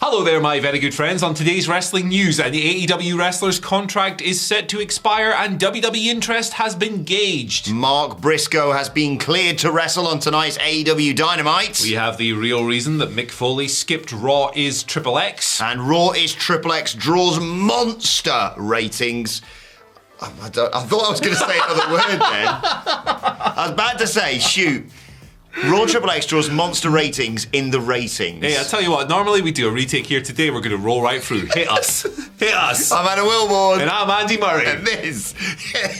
Hello there, my very good friends. On today's wrestling news, the AEW wrestler's contract is set to expire and WWE interest has been gauged. Mark Briscoe has been cleared to wrestle on tonight's AEW Dynamite. We have the real reason that Mick Foley skipped Raw is XXX. And Raw is XXX draws monster ratings. I thought I was going to say another word then. I was about to say, shoot. Raw XXX draws monster ratings in the ratings. Hey, I'll tell you what, normally we do a retake here. Today we're going to roll right through. Hit us. Hit us. I'm Anna Wilborn. And I'm Andy Murray. And this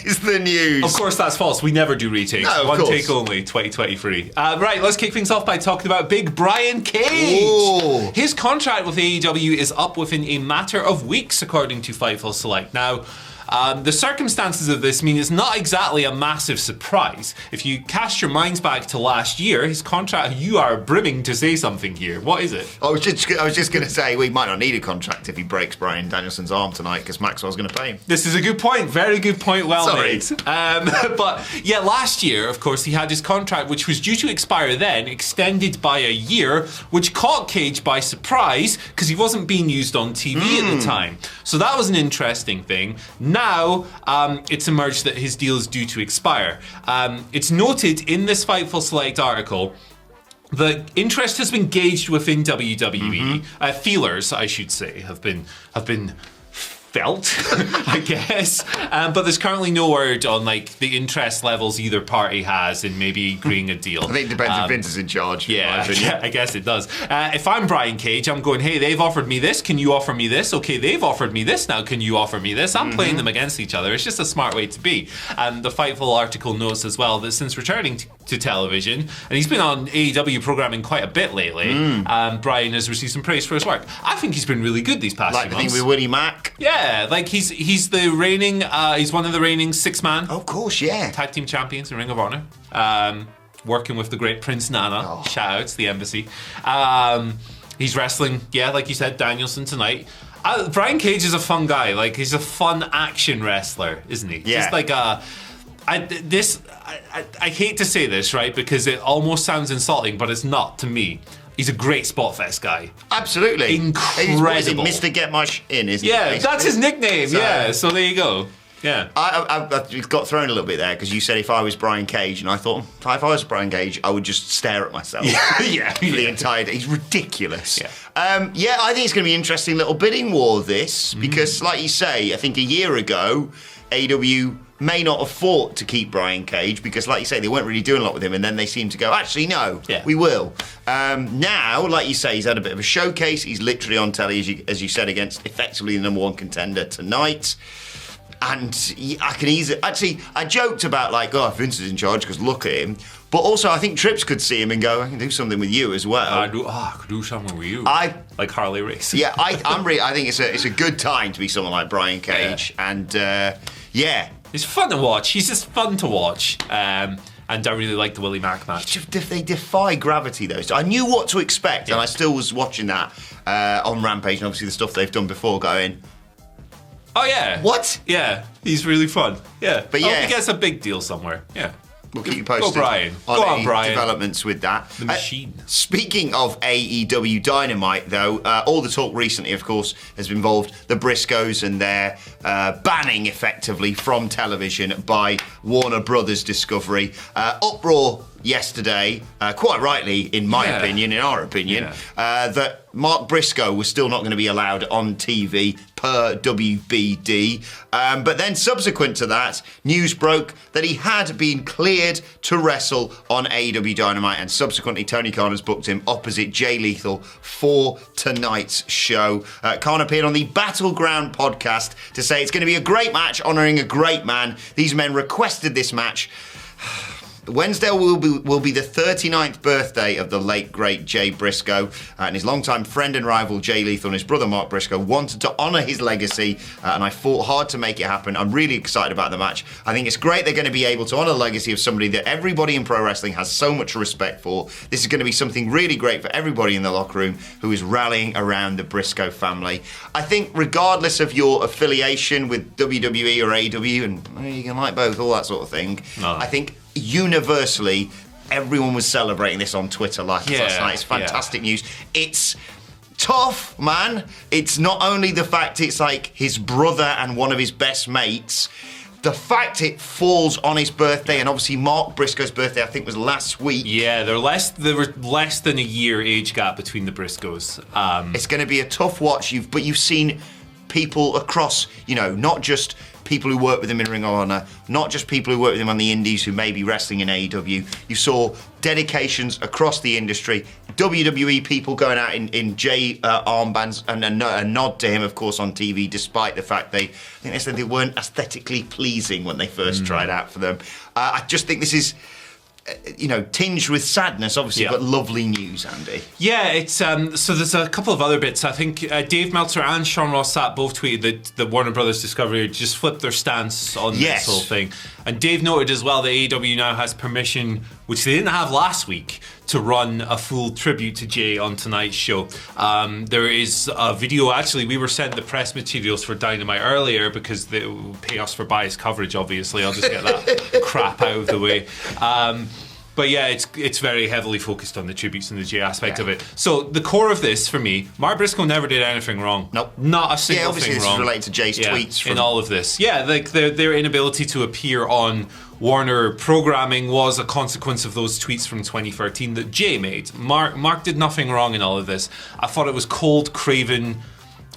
is the news. Of course, that's false. We never do retakes. No, of One course. take only, 2023. Right, let's kick things off by talking about big Brian Cage. Ooh. His contract with AEW is up within a matter of weeks, according to Fightful Select. Now, the circumstances of this mean it's not exactly a massive surprise. If you cast your minds back to last year, his contract, you are brimming to say something here. What is it? I was just going to say, we might not need a contract if he breaks Bryan Danielson's arm tonight because Maxwell's going to pay him. This is a good point. Very good point. Well Sorry. made. But yeah, last year, of course, he had his contract, which was due to expire then, extended by a year, which caught Cage by surprise because he wasn't being used on TV at the time. So that was an interesting thing. Now, it's emerged that his deal is due to expire. It's noted in this Fightful Select article that interest has been gauged within WWE. Feelers, I should say, have been felt, I guess. But there's currently no word on like the interest levels either party has in maybe agreeing a deal. I think it depends if Vince is in charge. Yeah, I guess it does. If I'm Brian Cage, I'm going, hey, they've offered me this. Can you offer me this? Okay, they've offered me this. Now, can you offer me this? I'm playing them against each other. It's just a smart way to be. And the Fightful article notes as well that since returning to television, and he's been on AEW programming quite a bit lately, Brian has received some praise for his work. I think he's been really good these past few months. Like the thing with Willie Mack. Yeah, like he's the reigning, he's one of the reigning 6-man Oh, of course, yeah. tag team champions in Ring of Honor. Working with the great Prince Nana. Oh. Shout out to the embassy. He's wrestling, yeah, like you said, Danielson tonight. Brian Cage is a fun guy. Like, he's a fun action wrestler, isn't he? Yeah. Just like I hate to say this, right, because it almost sounds insulting, but it's not to me. He's a great spot fest guy. Absolutely. Incredible. He's Mr. Get My In, isn't he? Yeah, that's his nickname. So there you go. Yeah. I got thrown a little bit there because you said if I was Brian Cage, and I thought if I was Brian Cage, I would just stare at myself. Yeah. For the entire day. He's ridiculous. Yeah. I think it's going to be an interesting little bidding war, this, because like you say, I think a year ago, AEW may not have fought to keep Brian Cage because, like you say, they weren't really doing a lot with him, and then they seemed to go, actually, no, we will. Now, like you say, he's had a bit of a showcase. He's literally on telly, as you said, against effectively the number one contender tonight. And I can easily... Actually, I joked about, like, Vince is in charge because look at him. But also, I think Trips could see him and go, I can do something with you as well. I could do something with you. Like Harley Race. Yeah, I think it's a good time to be someone like Brian Cage. Yeah. And, yeah. He's fun to watch. He's just fun to watch. And I really like the Willie Mack match. They defy gravity, though. So I knew what to expect, and I still was watching that on Rampage, and obviously the stuff they've done before going... Oh, yeah. What? Yeah, he's really fun. Yeah. But yeah. I hope he gets a big deal somewhere. Yeah. We'll keep you posted. Go, Brian. On Go on, Brian. Developments with that. The machine. Speaking of AEW Dynamite, though, all the talk recently, of course, has involved the Briscoes and their banning, effectively, from television by Warner Brothers Discovery. Uproar yesterday, quite rightly, in my opinion, in our opinion, that Mark Briscoe was still not going to be allowed on TV per WBD. But then subsequent to that, news broke that he had been cleared to wrestle on AEW Dynamite, and subsequently Tony Khan has booked him opposite Jay Lethal for tonight's show. Khan appeared on the Battleground podcast to say it's going to be a great match honouring a great man. These men requested this match. Wednesday will be the 39th birthday of the late, great Jay Briscoe, and his longtime friend and rival Jay Lethal and his brother Mark Briscoe wanted to honour his legacy, and I fought hard to make it happen. I'm really excited about the match. I think it's great they're going to be able to honour the legacy of somebody that everybody in pro wrestling has so much respect for. This is going to be something really great for everybody in the locker room who is rallying around the Briscoe family. I think regardless of your affiliation with WWE or AEW, and you can like both, all that sort of thing, I think universally, everyone was celebrating this on Twitter last night. It's fantastic news. It's tough, man. It's not only the fact it's like his brother and one of his best mates. The fact it falls on his birthday, and obviously Mark Briscoe's birthday, I think, was last week. Yeah, there were less than a year age gap between the Briscoes. It's going to be a tough watch. But you've seen people across, not just people who work with him in Ring of Honor, not just people who work with him on the indies who may be wrestling in AEW. You saw dedications across the industry. WWE people going out in J armbands and a nod to him, of course, on TV, despite the fact they said they weren't aesthetically pleasing when they first tried out for them. I just think this is, tinged with sadness, obviously, but lovely news, Andy. Yeah, it's so there's a couple of other bits. I think Dave Meltzer and Sean Ross Sapp both tweeted that Warner Brothers Discovery just flipped their stance on this whole thing. And Dave noted as well that AEW now has permission, which they didn't have last week, to run a full tribute to Jay on tonight's show. There is a video, actually, we were sent the press materials for Dynamite earlier because they pay us for biased coverage, obviously. I'll just get that crap out of the way. But yeah, it's very heavily focused on the tributes and the Jay aspect of it. So the core of this, for me, Mark Briscoe never did anything wrong. Nope. Not a single obviously thing this wrong. is related to Jay's tweets. In all of this. Yeah, like their inability to appear on Warner programming was a consequence of those tweets from 2013 that Jay made. Mark did nothing wrong in all of this. I thought it was cold, craven,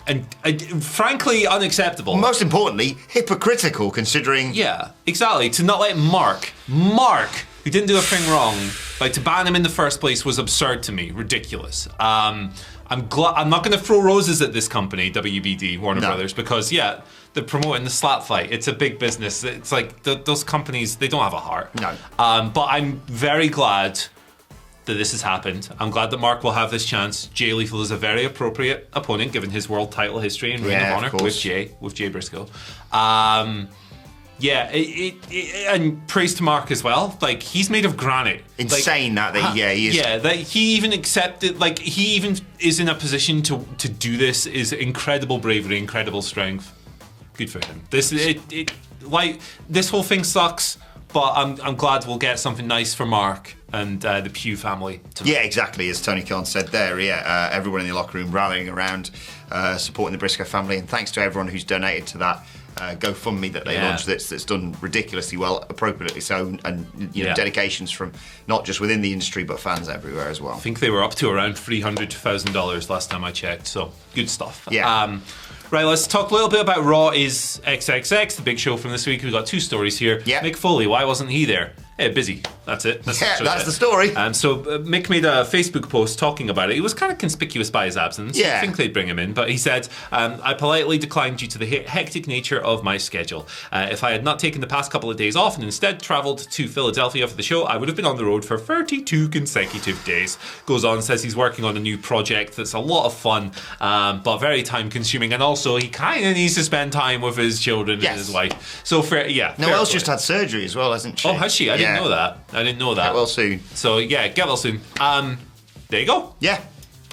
and frankly unacceptable. Most importantly, hypocritical, considering... Yeah, exactly. To not let Mark, who didn't do a thing wrong, like, to ban him in the first place was absurd to me. Ridiculous. I'm not going to throw roses at this company, WBD, Warner Brothers, because, they're promoting the slap fight. It's a big business. It's like those companies, they don't have a heart. No. But I'm very glad that this has happened. I'm glad that Mark will have this chance. Jay Lethal is a very appropriate opponent, given his world title history in Ring of Honor with Jay Briscoe. And praise to Mark as well. Like, he's made of granite. Insane he is. Yeah, that he even accepted, like, he even is in a position to do this is incredible bravery, incredible strength. Good for him. This whole thing sucks, but I'm glad we'll get something nice for Mark and the Pugh family tonight. Yeah, exactly, as Tony Khan said there. Everyone in the locker room rallying around, supporting the Briscoe family, and thanks to everyone who's donated to that GoFundMe that they launched that's done ridiculously well, appropriately so, and dedications from not just within the industry but fans everywhere as well. I think they were up to around $300,000 last time I checked, so good stuff. Right, let's talk a little bit about Raw is XXX, the big show from this week. We've got two stories here. Mick Foley, why wasn't he there? Busy. That's it. That's the story. So Mick made a Facebook post talking about it. He was kind of conspicuous by his absence. You'd think they'd bring him in, but he said, I politely declined due to the hectic nature of my schedule. If I had not taken the past couple of days off and instead travelled to Philadelphia for the show, I would have been on the road for 32 consecutive days. Goes on, says he's working on a new project that's a lot of fun, but very time consuming, and also he kind of needs to spend time with his children and his wife. So Noelle's just had surgery as well, hasn't she? Oh, has she? I didn't know that. Get well soon. So get well soon. There you go.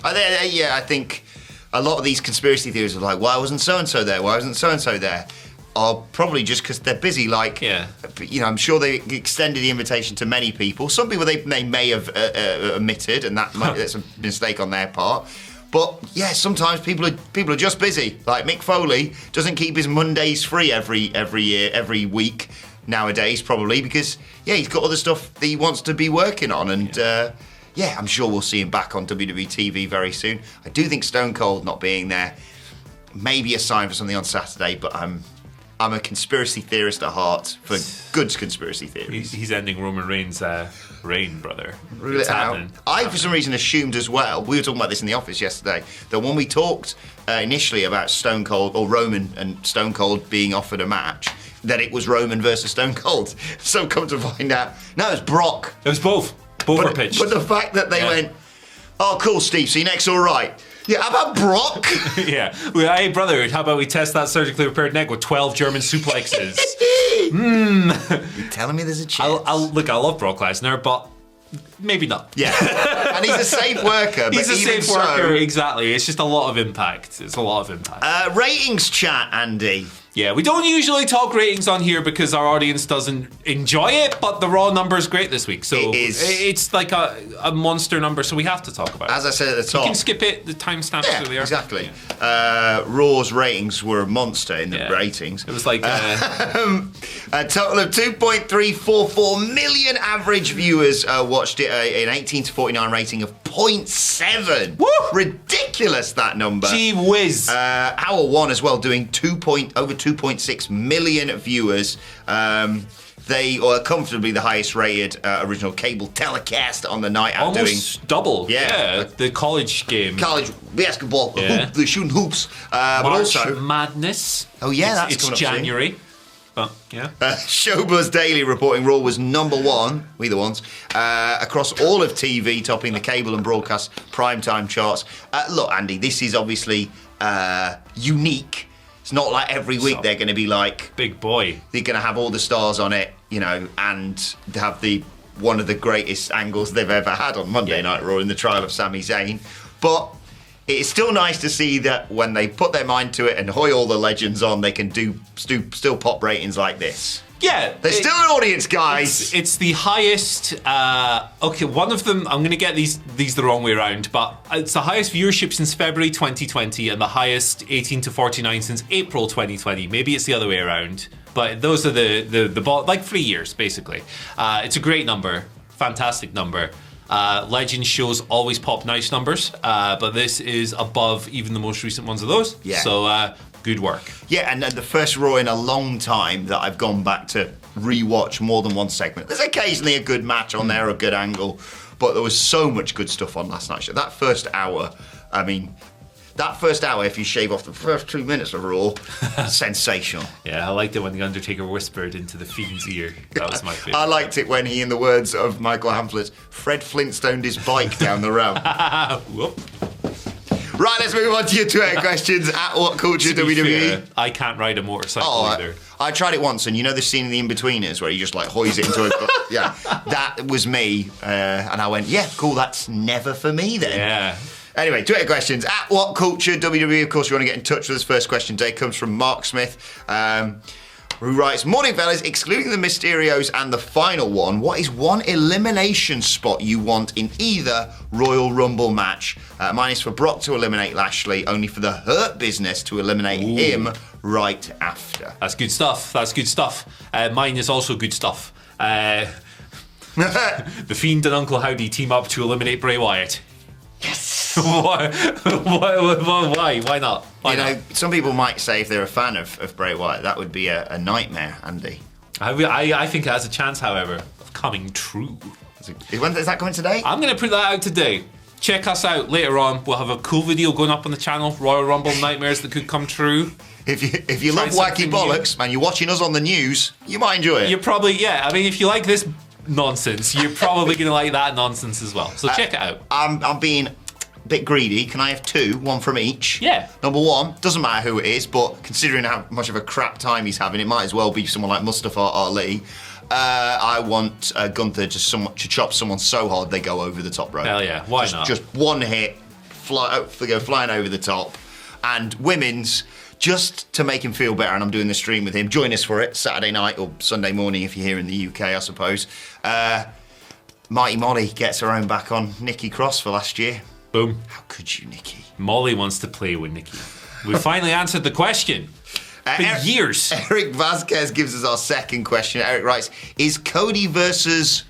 I think a lot of these conspiracy theories are like, why wasn't so-and-so there? Why wasn't so-and-so there? Are probably just because they're busy. Like, I'm sure they extended the invitation to many people. Some people they may have omitted, and that's a mistake on their part. But sometimes people are just busy. Like Mick Foley doesn't keep his Mondays free every week nowadays, probably because he's got other stuff that he wants to be working on, and I'm sure we'll see him back on WWE TV very soon. I do think Stone Cold not being there may be a sign for something on Saturday, but I'm a conspiracy theorist at heart for good conspiracy theories. He's ending Roman Reigns' reign, brother. It's happening. I, for some reason, assumed as well, we were talking about this in the office yesterday, that when we talked initially about Stone Cold, or Roman and Stone Cold being offered a match, that it was Roman versus Stone Cold. So come to find out, no, it was Brock. It was both. Both were pitched. But the fact that they went, oh, cool, Steve, see you next, all right. Yeah, how about Brock? Well, hey, brother, how about we test that surgically repaired neck with 12 German suplexes? You're telling me there's a chance? I love Brock Lesnar, but maybe not. And he's a safe worker. He's a safe worker, exactly. It's just a lot of impact. Ratings chat, Andy. Yeah, we don't usually talk ratings on here because our audience doesn't enjoy it, but the Raw number is great this week. So it's like a monster number, so we have to talk about it. As I said at the top. You can skip it, the timestamps are there. Exactly. Yeah. Raw's ratings were a monster in the ratings. It was like... a total of 2.344 million average viewers watched it, an 18 to 49 rating of 0.7. Woo! Ridiculous, that number. Gee whiz. Hour 1 as well, doing over 2.6 million viewers. They are comfortably the highest rated original cable telecast on the night. Almost double. Yeah. The college game. College basketball. Yeah. They're shooting hoops. But March also Madness. Oh yeah, that's it's coming up January. But yeah. Showbuzz Daily reporting Raw was number 1, we the ones, across all of TV, topping the cable and broadcast primetime charts. Look, Andy, this is obviously unique. It's not like every week they're going to be like... Big boy. They're going to have all the stars on it, you know, and have one of the greatest angles they've ever had on Monday Night Raw in the trial of Sami Zayn. But it's still nice to see that when they put their mind to it and hoy all the legends on, they can do still pop ratings like this. Yeah. There's still an audience, guys. It's the highest... okay, one of them, I'm going to get these the wrong way around, but it's the highest viewership since February 2020 and the highest 18 to 49 since April 2020. Maybe it's the other way around. But those are like 3 years, basically. It's a great number. Fantastic number. Legend shows always pop nice numbers, but this is above even the most recent ones of those. Yeah. So... good work. Yeah, and the first Raw in a long time that I've gone back to rewatch more than one segment. There's occasionally a good match on there, a good angle, but there was so much good stuff on last night's show. That first hour, if you shave off the first 2 minutes of Raw, sensational. Yeah, I liked it when The Undertaker whispered into The Fiend's ear. That was my favourite. I liked it when he, in the words of Michael Hamflett, Fred Flintstoned his bike down the ramp. Whoop. Right, let's move on to your Twitter questions at WhatCulture WWE. Fair, I can't ride a motorcycle either. I tried it once, and you know the scene in The In-Betweeners where he just like hoys it into a... Yeah, that was me, and I went, yeah, cool, that's never for me then. Yeah. Anyway, Twitter questions at WhatCulture WWE. Of course, if you want to get in touch with us, first question today comes from Mark Smith. Who writes, morning fellas, excluding the Mysterios and the final one, what is one elimination spot you want in either Royal Rumble match? Mine is for Brock to eliminate Lashley, only for the Hurt Business to eliminate him right after. That's good stuff. Mine is also good stuff. The Fiend and Uncle Howdy team up to eliminate Bray Wyatt. Yes! Why? Why not? Why not? Some people might say if they're a fan of Bray Wyatt, that would be a nightmare, Andy. I think it has a chance, however, of coming true. When is that coming today? I'm going to put that out today. Check us out later on. We'll have a cool video going up on the channel, Royal Rumble nightmares that could come true. If you love wacky bollocks and you're watching us on the news, you might enjoy it. You're probably, if you like this nonsense, you're probably going to like that nonsense as well. So check it out. I'm being a bit greedy. Can I have two, one from each? Yeah. Number one, doesn't matter who it is, but considering how much of a crap time he's having, it might as well be someone like Mustafa Ali. I want Gunther to chop someone so hard they go over the top rope. Hell yeah, why not? Just one hit, they go flying over the top. And women's, just to make him feel better, and I'm doing the stream with him. Join us for it, Saturday night or Sunday morning if you're here in the UK, I suppose. Mighty Molly gets her own back on Nikki Cross for last year. Boom. How could you, Nikki? Molly wants to play with Nikki. We finally answered the question. Been years. Eric Vasquez gives us our second question. Eric writes, is Cody versus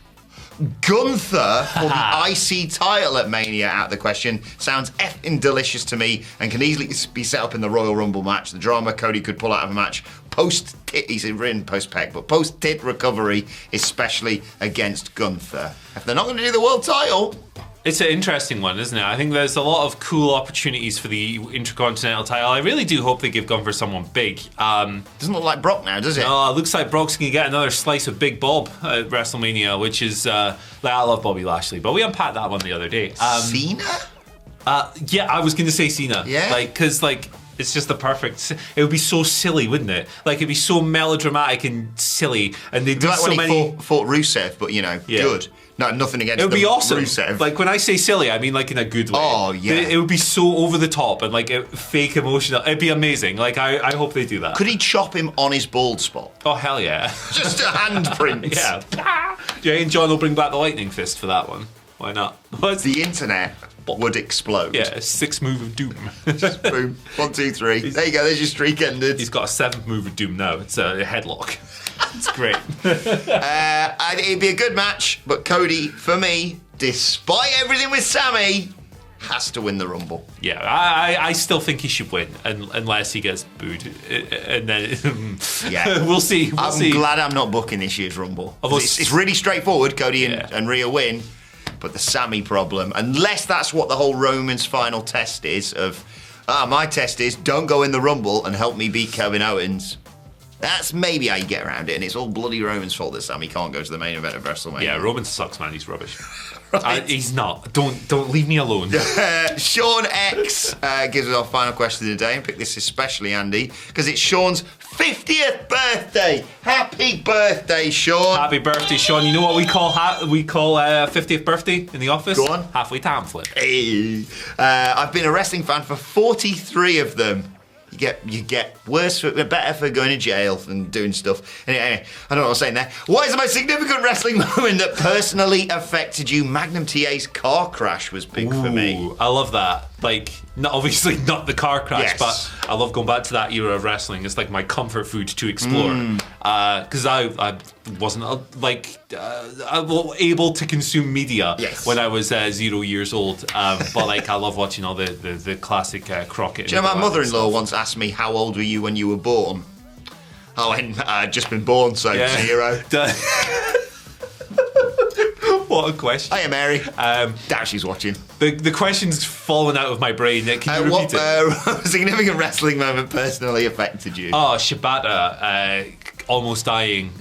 Gunther for the IC title at Mania out of the question? Sounds effing delicious to me and can easily be set up in the Royal Rumble match. The drama Cody could pull out of a match post-tit, he's written post-pec, but post-tit recovery, especially against Gunther. If they're not going to do the world title... It's an interesting one, isn't it? I think there's a lot of cool opportunities for the Intercontinental title. I really do hope they give Gunther someone big. Doesn't look like Brock now, does it? No, it looks like Brock's going to get another slice of Big Bob at WrestleMania, which is... I love Bobby Lashley, but we unpacked that one the other day. Cena? Yeah, I was going to say Cena. Yeah? Because, It's just the perfect. It would be so silly, wouldn't it? Like it'd be so melodramatic and silly, and they'd do like so when many. he fought Rusev, but good. No, nothing against. It would be awesome. Rusev. Like when I say silly, I mean like in a good way. Oh yeah. It would be so over the top and like fake emotional. It'd be amazing. Like I hope they do that. Could he chop him on his bald spot? Oh hell yeah! Just a handprint. Yeah. Jane John will bring back the lightning fist for that one. Why not? What's The internet would explode. Yeah, a 6 move of doom. Just boom. 1, 2, 3. There you go. There's your streak ended. He's got a 7th move of doom now. It's a headlock. It's great. It'd be a good match, but Cody, for me, despite everything with Sammy, has to win the Rumble. Yeah, I still think he should win, unless he gets booed, and then we'll see. I'm glad I'm not booking this year's Rumble. It's really straightforward. Cody and Rhea win, but the Sammy problem, unless that's what the whole Roman's final test is of, my test is don't go in the Rumble and help me beat Kevin Owens. That's maybe how you get around it, and it's all bloody Roman's fault that Sammy can't go to the main event of WrestleMania. Yeah, Roman sucks, man. He's rubbish. Right. He's not. Don't leave me alone. Sean X gives us our final question of the day, and pick this especially, Andy, because it's Sean's 50th birthday. Happy birthday, Sean. Happy birthday, Sean. You know what we call 50th birthday in the office? Go on. Halfway time flip. Hey. I've been a wrestling fan for 43 of them. You get better for going to jail and doing stuff. Anyway, I don't know what I was saying there. What is the most significant wrestling moment that personally affected you? Magnum TA's car crash was big for me. I love that. Like, obviously not the car crash, Yes. but I love going back to that era of wrestling. It's like my comfort food to explore. Because I wasn't able to consume media when I was 0 years old. But like I love watching all the classic Crockett. Do you know my mother-in-law once asked me, how old were you when you were born? I went, I'd just been born, so 0. What a question. Hiya, Mary. Doubt she's watching. The question's fallen out of my brain. Can you repeat it? What significant wrestling moment personally affected you? Oh, Shibata almost dying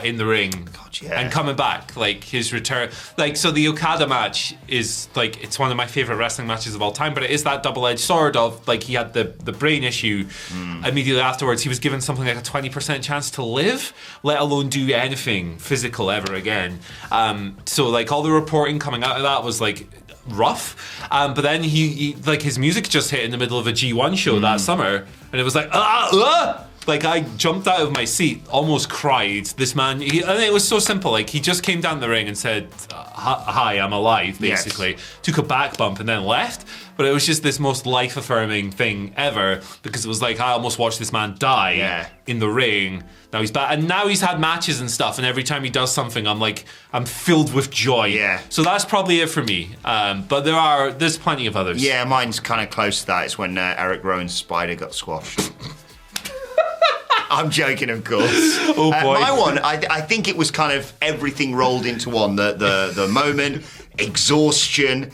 in the ring. God, yeah. And coming back, like his return. Like, so the Okada match is like, it's one of my favorite wrestling matches of all time, but it is that double-edged sword of like he had the brain issue. Immediately afterwards, he was given something like a 20% chance to live, let alone do anything physical ever again. So like all the reporting coming out of that was like rough. But then he like his music just hit in the middle of a G1 show that summer, and it was like like I jumped out of my seat, almost cried. This man, and it was so simple. Like he just came down the ring and said, "Hi, I'm alive." Basically, took a back bump and then left. But it was just this most life-affirming thing ever, because it was like I almost watched this man die in the ring. Now he's back, and now he's had matches and stuff. And every time he does something, I'm filled with joy. Yeah. So that's probably it for me. But there's plenty of others. Yeah, mine's kind of close to that. It's when Eric Rowan's spider got squashed. I'm joking, of course. Oh boy. My one, I think it was kind of everything rolled into one. The moment, exhaustion,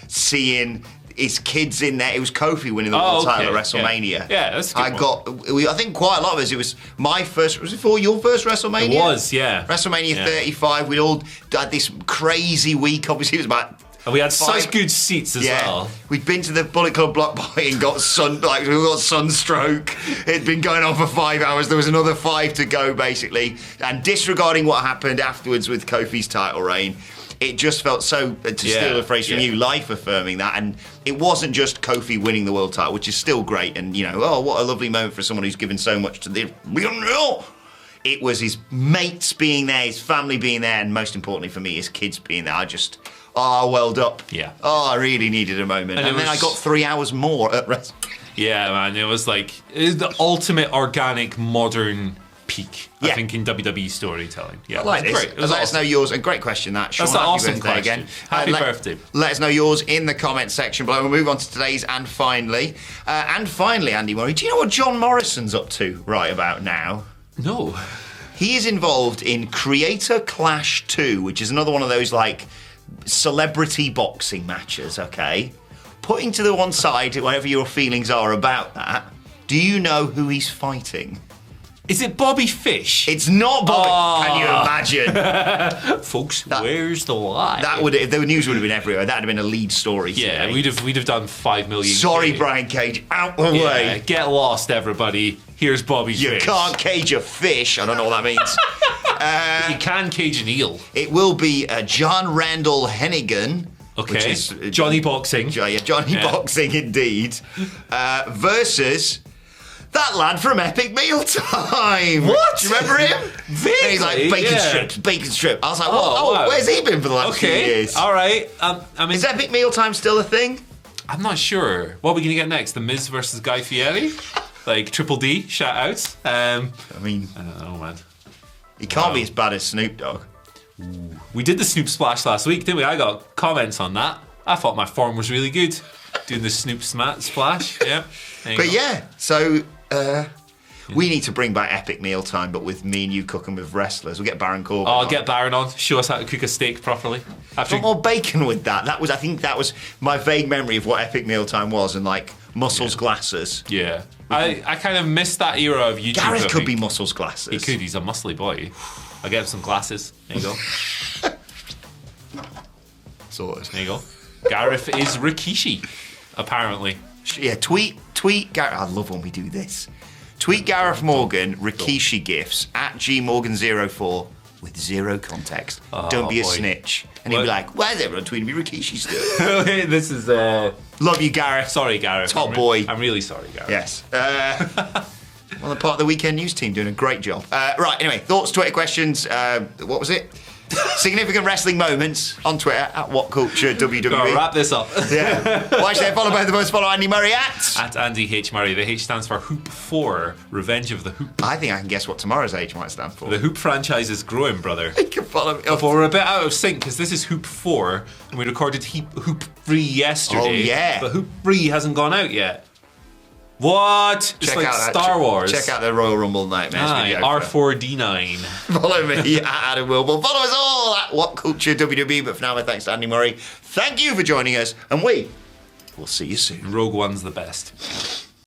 seeing his kids in there. It was Kofi winning the world title at WrestleMania. Yeah, that's a good one. I think quite a lot of us, it was my first, was it for your first WrestleMania? It was, yeah. WrestleMania 35, we all had this crazy week. Obviously, it was about... And we had such good seats as well. We'd been to the Bullet Club block party and got sunstroke. It'd been going on for 5 hours. There was another 5 to go, basically. And disregarding what happened afterwards with Kofi's title reign, it just felt so, to steal a phrase from you, life-affirming that. And it wasn't just Kofi winning the world title, which is still great. And, what a lovely moment for someone who's given so much to the... It was his mates being there, his family being there, and most importantly for me, his kids being there. I just... welled up. Yeah. I really needed a moment. And then I got 3 hours more at rest. Yeah, man. It was the ultimate organic modern peak, I think, in WWE storytelling. Yeah, I like this. Great. It was let us know yours. And great question, that. Sean, that's an awesome birthday question. Again. Happy birthday. Let us know yours in the comment section below. We'll move on to today's And Finally. Andy Murray, do you know what John Morrison's up to right about now? No. He is involved in Creator Clash 2, which is another one of those, celebrity boxing matches, okay? Putting to the one side whatever your feelings are about that, do you know who he's fighting? Is it Bobby Fish? It's not Bobby. Can you imagine? Folks, where's the lie? That would, if the news would have been everywhere, that would have been a lead story. Yeah, today. we'd have done 5 million. Sorry, Brian Cage, out the way. Get lost, everybody. Here's Bobby You Fish. can't cage a fish. I don't know what that means. You can cage an eel. It will be John Randall Hennigan. Okay. Which is, Johnny Boxing. Johnny Boxing, indeed. Versus that lad from Epic Mealtime. What? Do you remember him? Vaguely, And he's like, bacon strip. I was like, wow. Where's he been for the last few years? All right. Is Epic Mealtime still a thing? I'm not sure. What are we going to get next? The Miz versus Guy Fieri? Like Triple D, shout outs. I mean, I don't know, man. He can't be as bad as Snoop Dogg. We did the Snoop Splash last week, didn't we? I got comments on that. I thought my form was really good. Doing the Snoop Splash. Yeah. But yeah, so we need to bring back Epic Mealtime, but with me and you cooking with wrestlers. We'll get Baron Corbin. I'll get Baron on. Show us how to cook a steak properly. Put more bacon with that. I think that was my vague memory of what Epic Mealtime was, and like Muscles Glasses. Yeah. I kind of missed that era of YouTube. Gareth could be Muscles Glasses. He could. He's a muscly boy. I'll get him some glasses. There you go. Sorted. There you go. Gareth is Rikishi, apparently. Yeah, tweet Gareth. I love when we do this. Tweet Gareth Morgan Rikishi gifts at gmorgan04 with zero context. Don't be a snitch. And he'll be like, why is everyone tweeting me Rikishi still? This is Love you, Gareth. Sorry, Gareth. Top boy. I'm really sorry, Gareth. Yes. Well, they're part of the Weekend News team, doing a great job. Right, anyway, thoughts, Twitter questions. What was it? Significant wrestling moments on Twitter at WhatCulture WWE. Gotta wrap this up. Yeah. Watch there, follow both of us, follow Andy Murray at Andy H. Murray. The H stands for Hoop 4, Revenge of the Hoop. I think I can guess what tomorrow's H might stand for. The Hoop franchise is growing, brother. You can follow me. But we're a bit out of sync because this is Hoop 4 and we recorded Hoop 3 yesterday. Oh, yeah. But Hoop 3 hasn't gone out yet. What? It's like Star Wars. Check out the Royal Rumble Nightmares video. R4D9. Follow me at Adam Wilbur. Follow us all at WhatCulture WWE. But for now, my thanks to Andy Murray. Thank you for joining us, and we will see you soon. Rogue One's the best.